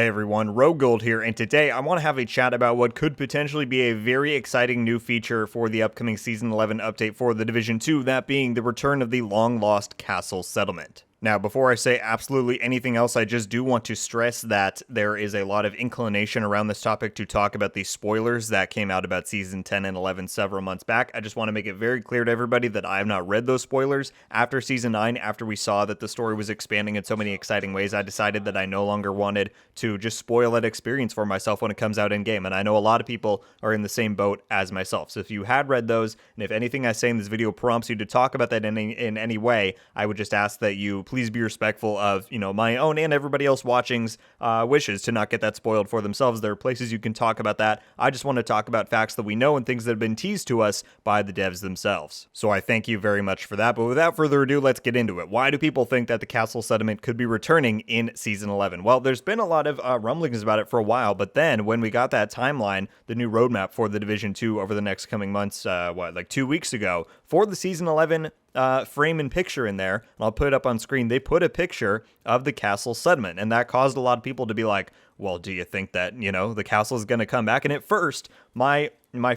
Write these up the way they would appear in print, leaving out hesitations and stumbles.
everyone, RogueGold here, and today I want to have a chat about what could potentially be a very exciting new feature for the upcoming Season 11 update for The Division 2, that being the return of the long-lost castle settlement. Now, before I say absolutely anything else, I just do want to stress that there is a lot of inclination around this topic to talk about the spoilers that came out about Season 10 and 11 several months back. I just want to make it very clear to everybody that I have not read those spoilers. After Season 9, after we saw that the story was expanding in so many exciting ways, I decided that I no longer wanted to just spoil that experience for myself when it comes out in-game, and I know a lot of people are in the same boat as myself. So if you had read those, and if anything I say in this video prompts you to talk about that in any way, I would just ask that you please be respectful of, my own and everybody else watching's wishes to not get that spoiled for themselves. There are places you can talk about that. I just want to talk about facts that we know and things that have been teased to us by the devs themselves. So I thank you very much for that. But without further ado, let's get into it. Why do people think that the castle settlement could be returning in Season 11? Well, there's been a lot of rumblings about it for a while, but then when we got that timeline, the new roadmap for the Division 2 over the next coming months, like 2 weeks ago, for the Season 11 frame and picture in there, and I'll put it up on screen, they put a picture of the castle settlement, and that caused a lot of people to be like, well, do you think that, the castle is going to come back? And at first, my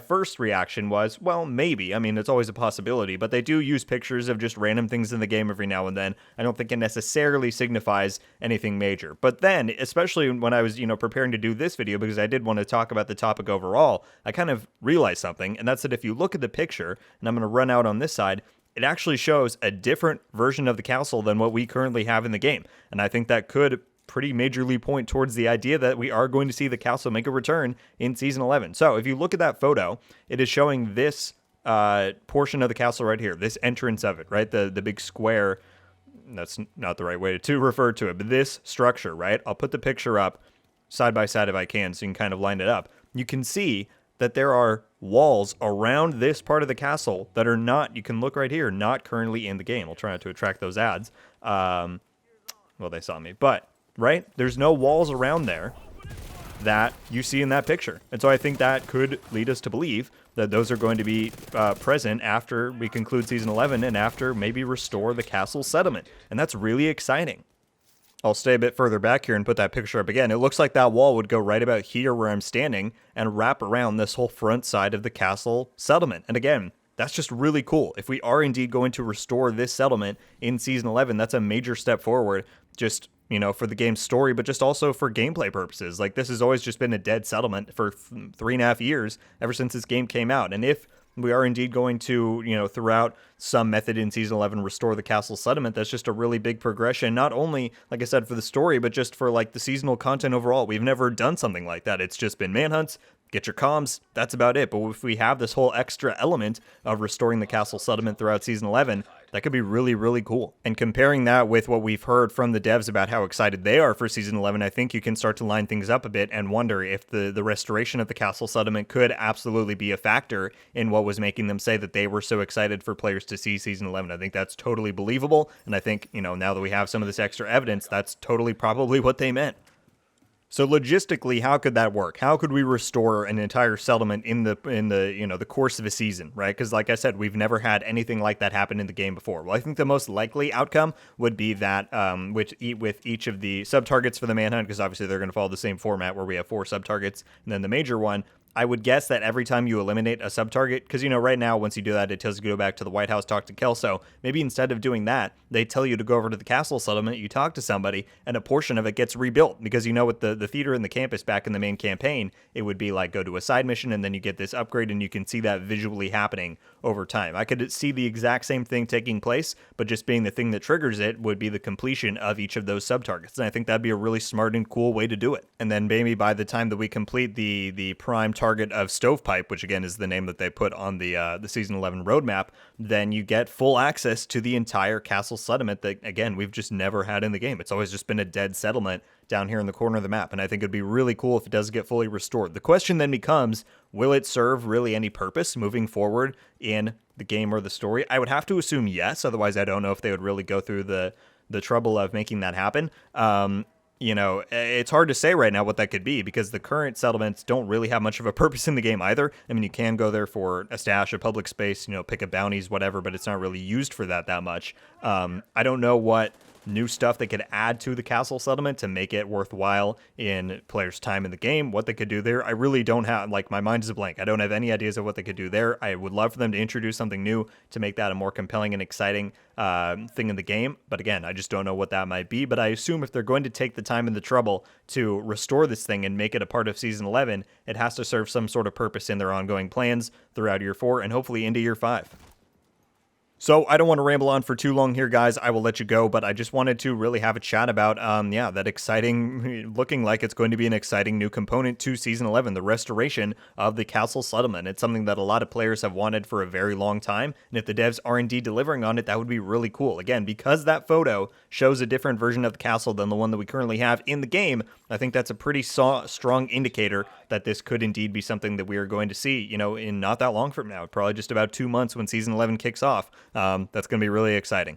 first reaction was, well, maybe. I mean, it's always a possibility, but they do use pictures of just random things in the game every now and then. I don't think it necessarily signifies anything major. But then, especially when I was, preparing to do this video, because I did want to talk about the topic overall, I kind of realized something, and that's that if you look at the picture, and I'm going to run out on this side, it actually shows a different version of the castle than what we currently have in the game. And I think that could pretty majorly point towards the idea that we are going to see the castle make a return in Season 11. So if you look at that photo, it is showing this portion of the castle right here, this entrance of it, right? The big square. That's not the right way to refer to it, but this structure, right? I'll put the picture up side by side if I can, so you can kind of line it up. You can see that there are walls around this part of the castle that are not, you can look right here, not currently in the game. I'll try not to attract those ads. Well, they saw me, but, right? There's no walls around there that you see in that picture. And so I think that could lead us to believe that those are going to be present after we conclude Season 11 and after maybe restore the castle settlement. And that's really exciting. I'll stay a bit further back here and put that picture up again. It looks like that wall would go right about here where I'm standing and wrap around this whole front side of the castle settlement. And again, that's just really cool. If we are indeed going to restore this settlement in Season 11, that's a major step forward, just, for the game's story, but just also for gameplay purposes. Like, this has always just been a dead settlement for 3.5 years, ever since this game came out. And if we are indeed going to, throughout some method in Season 11, restore the castle settlement, that's just a really big progression, not only, like I said, for the story, but just for, the seasonal content overall. We've never done something like that. It's just been manhunts, get your comms, that's about it. But if we have this whole extra element of restoring the castle settlement throughout Season 11, that could be really, really cool. And comparing that with what we've heard from the devs about how excited they are for Season 11, I think you can start to line things up a bit and wonder if the restoration of the castle settlement could absolutely be a factor in what was making them say that they were so excited for players to see Season 11. I think that's totally believable, and I think, now that we have some of this extra evidence, that's totally probably what they meant. So logistically, how could that work? How could we restore an entire settlement in the the course of a season, right? Because like I said, we've never had anything like that happen in the game before. Well, I think the most likely outcome would be that with each of the sub-targets for the manhunt, because obviously they're going to follow the same format where we have 4 sub-targets, and then the major one, I would guess that every time you eliminate a sub-target, because, right now, once you do that, it tells you to go back to the White House, talk to Kelso. Maybe instead of doing that, they tell you to go over to the castle settlement, you talk to somebody, and a portion of it gets rebuilt. Because, with the theater and the campus back in the main campaign, it would be like go to a side mission, and then you get this upgrade, and you can see that visually happening over time. I could see the exact same thing taking place, but just being the thing that triggers it would be the completion of each of those sub-targets. And I think that'd be a really smart and cool way to do it. And then maybe by the time that we complete the prime target of Stovepipe, which again is the name that they put on the Season 11 roadmap, then you get full access to the entire castle settlement that, again, we've just never had in the game. It's always just been a dead settlement down here in the corner of the map, and I think it'd be really cool if it does get fully restored. The question then becomes, will it serve really any purpose moving forward in the game or the story? I would have to assume yes, otherwise I don't know if they would really go through the trouble of making that happen. It's hard to say right now what that could be, because the current settlements don't really have much of a purpose in the game either. I mean, you can go there for a stash, a public space, pick up bounties, whatever, but it's not really used for that much. I don't know what new stuff they could add to the castle settlement to make it worthwhile in players' time in the game, what they could do there. I really don't have, like, my mind is a blank. I don't have any ideas of what they could do there. I would love for them to introduce something new to make that a more compelling and exciting thing in the game. But again, I just don't know what that might be. But I assume if they're going to take the time and the trouble to restore this thing and make it a part of Season 11, it has to serve some sort of purpose in their ongoing plans throughout Year 4 and hopefully into Year 5. So I don't want to ramble on for too long here, guys. I will let you go, but I just wanted to really have a chat about, that exciting, looking like it's going to be an exciting new component to Season 11, the restoration of the castle settlement. It's something that a lot of players have wanted for a very long time, and if the devs are indeed delivering on it, that would be really cool. Again, because that photo shows a different version of the castle than the one that we currently have in the game, I think that's a pretty strong indicator that this could indeed be something that we are going to see, in not that long from now, probably just about 2 months when Season 11 kicks off. That's going to be really exciting.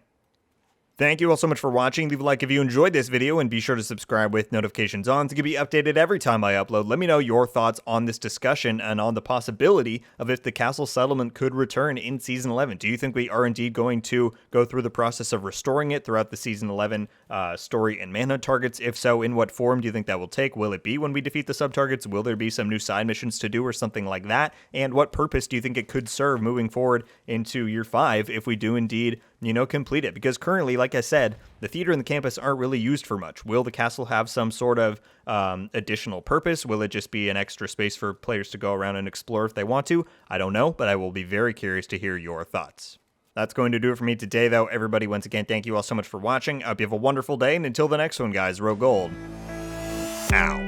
Thank you all so much for watching. Leave a like if you enjoyed this video, and be sure to subscribe with notifications on to be updated every time I upload. Let me know your thoughts on this discussion and on the possibility of if the castle settlement could return in Season 11. Do you think we are indeed going to go through the process of restoring it throughout the Season 11 story and manhunt targets? If so, in what form do you think that will take? Will it be when we defeat the sub-targets? Will there be some new side missions to do or something like that? And what purpose do you think it could serve moving forward into Year 5 if we do indeed complete it? Because currently, like I said, the theater and the campus aren't really used for much. Will the castle have some sort of additional purpose? Will it just be an extra space for players to go around and explore if they want to? I don't know, but I will be very curious to hear your thoughts. That's going to do it for me today, though. Everybody, once again, thank you all so much for watching. I hope you have a wonderful day, and until the next one, guys, RogueGold. Ow.